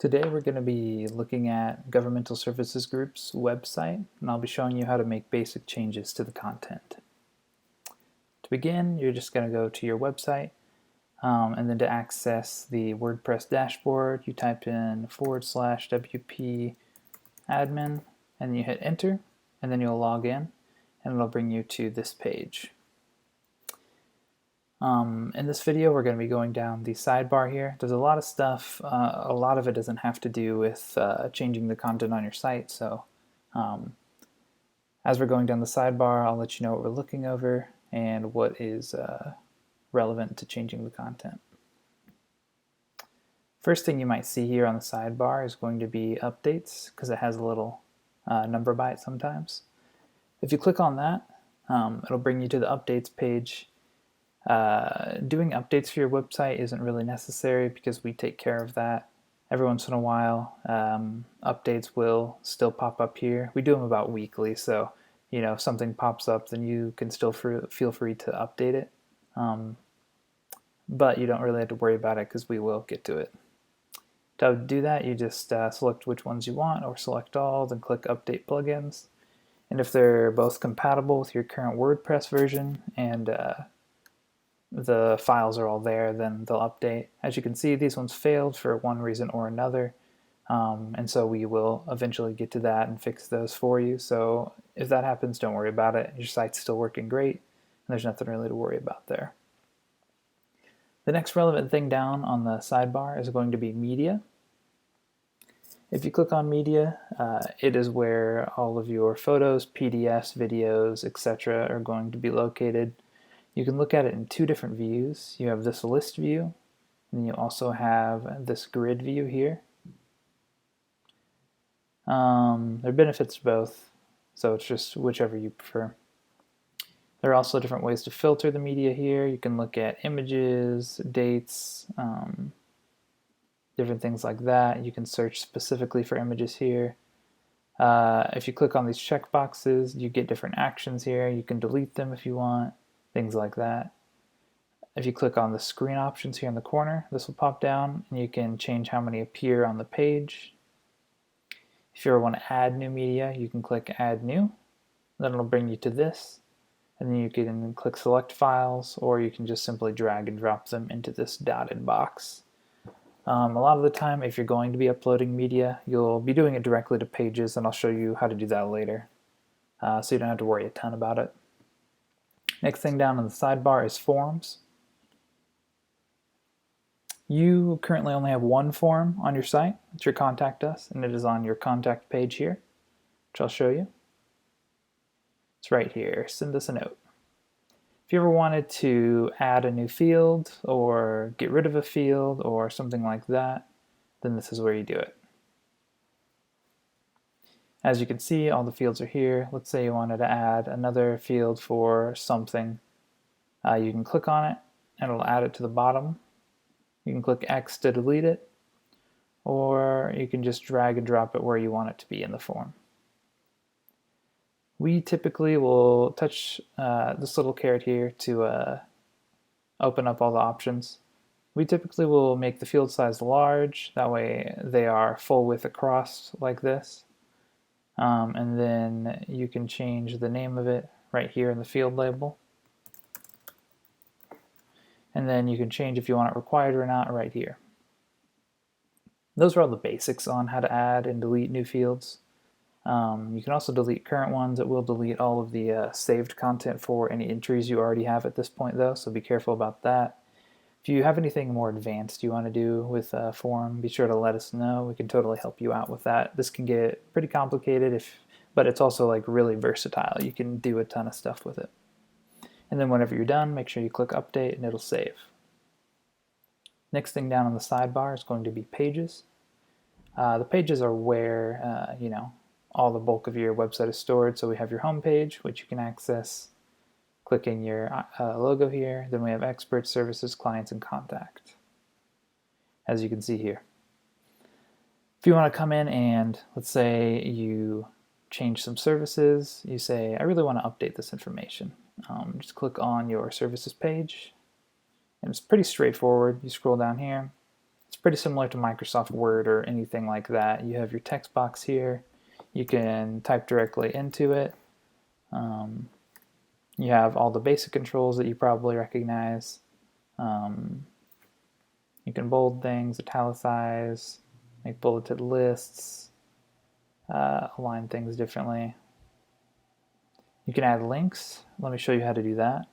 Today we're going to be looking at Governmental Services Group's website, and I'll be showing you how to make basic changes to the content. To begin, you're just going to go to your website, and then to access the WordPress dashboard, you type in /WP admin, and you hit enter, and then you'll log in, and it'll bring you to this page. In this video, we're going to be going down the sidebar here. There's a lot of stuff. A lot of it doesn't have to do with changing the content on your site. So as we're going down the sidebar, I'll let you know what we're looking over and what is relevant to changing the content. First thing you might see here on the sidebar is going to be updates, because it has a little number by it sometimes. If you click on that, it'll bring you to the updates page. Doing updates for your website isn't really necessary because we take care of that. Every once in a while, updates will still pop up here. We do them about weekly, so if something pops up, then you can still feel free to update it. But you don't really have to worry about it because we will get to it. To do that, you just select which ones you want or select all, then click Update Plugins. And if they're both compatible with your current WordPress version and the files are all there, then they'll update. As you can see, these ones failed for one reason or another, and so we will eventually get to that and fix those for you. So if that happens, don't worry about it. Your site's still working great, and there's nothing really to worry about there. The next relevant thing down on the sidebar is going to be media. If you click on media, it is where all of your photos, PDFs, videos, etc. are going to be located. You can look at it in two different views. You have this list view, and you also have this grid view here. There are benefits to both, so it's just whichever you prefer. There are also different ways to filter the media here. You can look at images, dates, different things like that. You can search specifically for images here. If you click on these checkboxes, you get different actions here. You can delete them if you want. Things like that. If you click on the screen options here in the corner, this will pop down and you can change how many appear on the page. If you ever want to add new media, you can click Add New. Then it'll bring you to this, and then you can click Select Files, or you can just simply drag and drop them into this dotted box. A lot of the time, if you're going to be uploading media, you'll be doing it directly to pages, and I'll show you how to do that later, so you don't have to worry a ton about it. Next thing down on the sidebar is forms. You currently only have one form on your site. It's your Contact Us, and it is on your contact page here, which I'll show you. It's right here. Send us a note. If you ever wanted to add a new field or get rid of a field or something like that, then this is where you do it. As you can see, all the fields are here. Let's say you wanted to add another field for something. You can click on it and it'll add it to the bottom. You can click X to delete it, or you can just drag and drop it where you want it to be in the form. We typically will touch this little caret here to open up all the options. We typically will make the field size large, that way they are full width across like this. And then you can change the name of it right here in the field label. And then you can change if you want it required or not right here. Those are all the basics on how to add and delete new fields. You can also delete current ones. It will delete all of the saved content for any entries you already have at this point though, so be careful about that. If you have anything more advanced you want to do with a form, be sure to let us know. We can totally help you out with that. This can get pretty complicated, but it's also like really versatile. You can do a ton of stuff with it. And then whenever you're done, make sure you click Update and it'll save. Next thing down on the sidebar is going to be pages. The pages are where all the bulk of your website is stored. So we have your home page, which you can access clicking your logo here. Then we have Experts, Services, Clients, and Contact, as you can see here. If you want to come in and let's say you change some services, you say, I really want to update this information. Just click on your services page, and it's pretty straightforward. You scroll down here. It's pretty similar to Microsoft Word or anything like that. You have your text box here. You can type directly into it. You have all the basic controls that you probably recognize. You can bold things, italicize, make bulleted lists, align things differently. You can add links. Let me show you how to do that.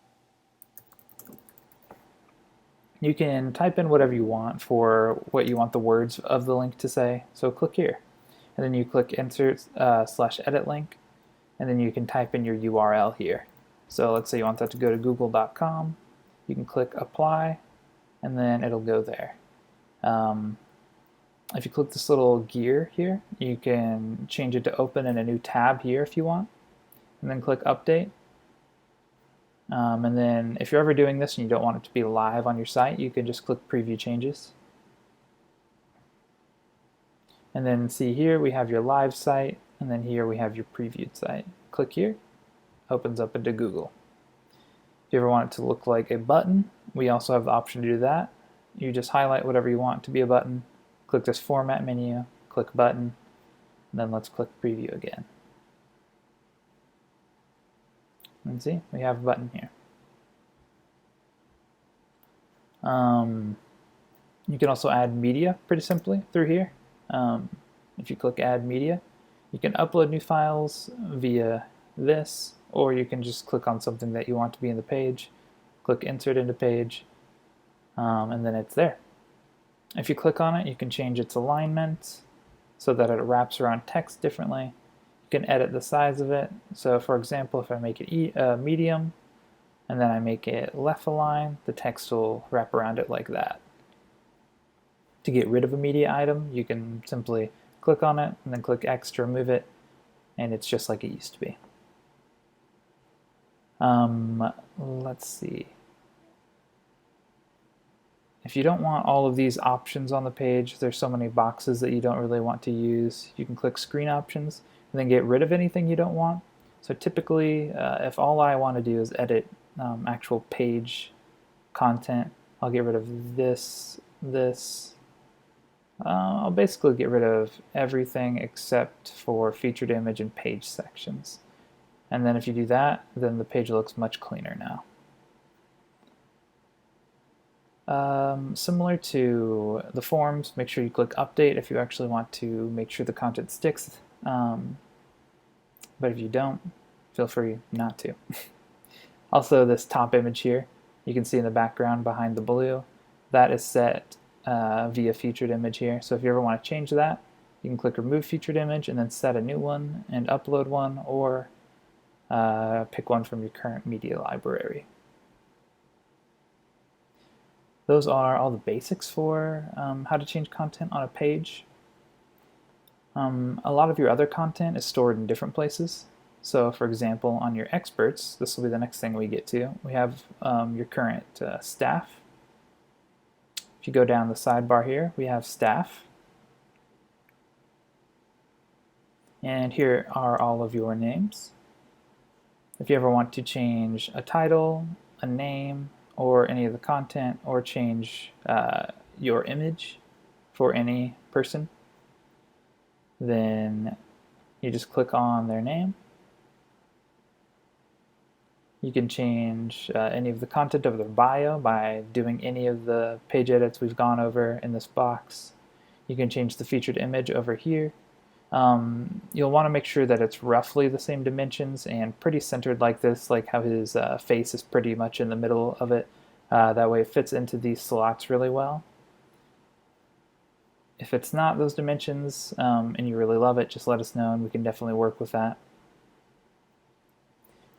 You can type in whatever you want for what you want the words of the link to say. So click here, and then you click insert /edit link, and then you can type in your URL here. So let's say you want that to go to google.com. You can click apply, and then it'll go there. If you click this little gear here, you can change it to open in a new tab here if you want, and then click update. And then if you're ever doing this and you don't want it to be live on your site, you can just click preview changes. And then see here we have your live site, and then here we have your previewed site. Click here, opens up into Google. If you ever want it to look like a button, we also have the option to do that. You just highlight whatever you want to be a button, click this format menu, click button, and then let's click preview again. And see, we have a button here. You can also add media pretty simply through here. If you click add media, you can upload new files via this, or you can just click on something that you want to be in the page, click insert into page, and then it's there. If you click on it, you can change its alignment so that it wraps around text differently. You can edit the size of it. So for example, if I make it medium and then I make it left align, the text will wrap around it like that. To get rid of a media item, you can simply click on it and then click X to remove it, and it's just like it used to be. Let's see. If you don't want all of these options on the page, there's so many boxes that you don't really want to use, you can click screen options and then get rid of anything you don't want. So typically, if all I want to do is edit actual page content, I'll get rid of this. I'll basically get rid of everything except for featured image and page sections. And then if you do that, then the page looks much cleaner now. Similar to the forms, make sure you click update if you actually want to make sure the content sticks. But if you don't, feel free not to. Also, this top image here, you can see in the background behind the blue, that is set via featured image here. So if you ever want to change that, you can click remove featured image and then set a new one and upload one, or pick one from your current media library. Those are all the basics for how to change content on a page. A lot of your other content is stored in different places. So for example, on your experts, this will be the next thing we get to, we have your current staff. If you go down the sidebar here, we have staff. And here are all of your names. If you ever want to change a title, a name, or any of the content, or change your image for any person, then you just click on their name. You can change any of the content of their bio by doing any of the page edits we've gone over in this box. You can change the featured image over here. You'll want to make sure that it's roughly the same dimensions and pretty centered like this, like how his face is pretty much in the middle of it. That way it fits into these slots really well. If it's not those dimensions and you really love it, just let us know and we can definitely work with that.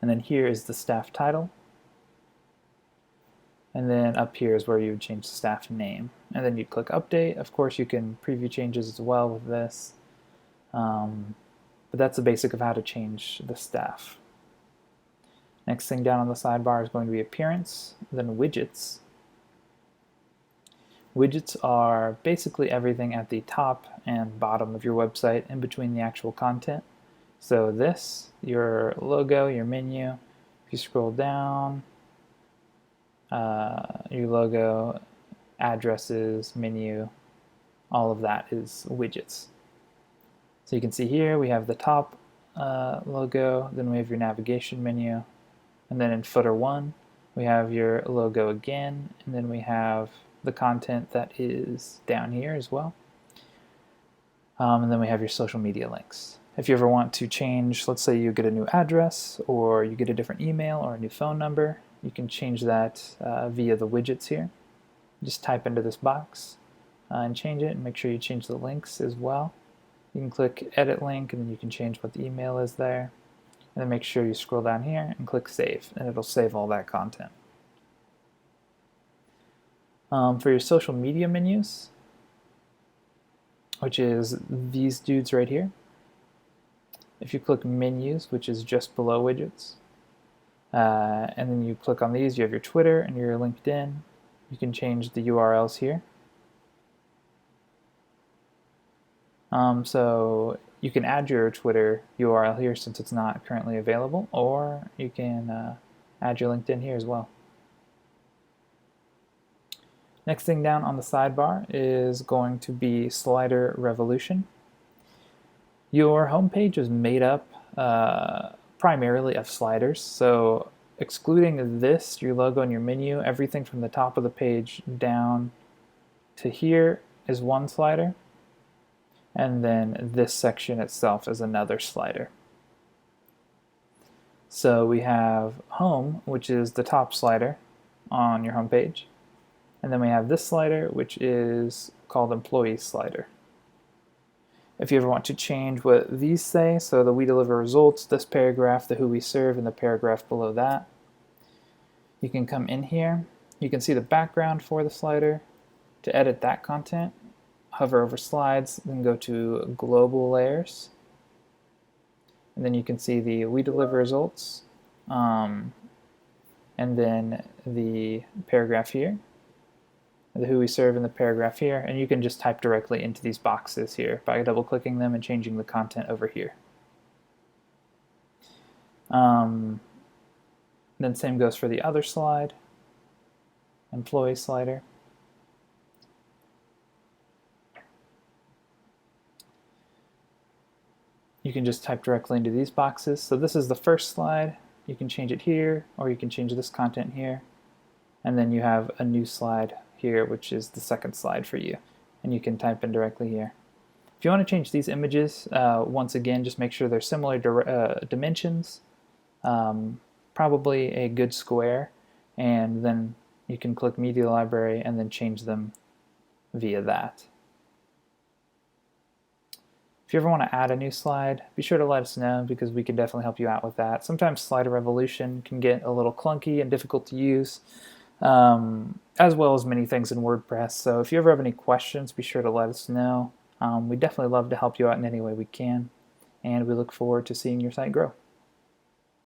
And then here is the staff title. And then up here is where you would change the staff name. And then you click update. Of course, you can preview changes as well with this. But that's the basic of how to change the staff. Next thing down on the sidebar is going to be appearance, then widgets. Widgets are basically everything at the top and bottom of your website in between the actual content. So this, your logo, your menu, if you scroll down, your logo, addresses, menu, all of that is widgets. So you can see here we have the top logo, then we have your navigation menu, and then in footer 1 we have your logo again, and then we have the content that is down here as well. And then we have your social media links. If you ever want to change, let's say you get a new address or you get a different email or a new phone number, you can change that via the widgets here. Just type into this box and change it, and make sure you change the links as well. You can click edit link, and then you can change what the email is there. And then make sure you scroll down here and click save, and it'll save all that content. For your social media menus, which is these dudes right here, if you click menus, which is just below widgets, and then you click on these, you have your Twitter and your LinkedIn. You can change the URLs here. So you can add your Twitter URL here since it's not currently available, or you can add your LinkedIn here as well. Next thing down on the sidebar is going to be slider revolution. Your home page is made up primarily of sliders, so excluding this, your logo and your menu, everything from the top of the page down to here is one slider, and then this section itself is another slider. So we have home, which is the top slider on your home page, and then we have this slider, which is called employee slider. If you ever want to change what these say, so the we deliver results, this paragraph, the who we serve, and the paragraph below that, you can come in here. You can see the background for the slider. To edit that content, hover over slides, then go to global layers. And then you can see the we deliver results, and then the paragraph here, the who we serve in the paragraph here, and you can just type directly into these boxes here by double clicking them and changing the content over here. Then same goes for the other slide, employee slider. You can just type directly into these boxes. So this is the first slide. You can change it here, or you can change this content here. And then you have a new slide here, which is the second slide for you. And you can type in directly here. If you want to change these images, once again, just make sure they're similar dimensions, probably a good square, and then you can click Media Library and then change them via that. If you ever want to add a new slide, be sure to let us know, because we can definitely help you out with that. Sometimes slider revolution can get a little clunky and difficult to use, as well as many things in WordPress. So if you ever have any questions, be sure to let us know. We definitely love to help you out in any way we can, and we look forward to seeing your site grow.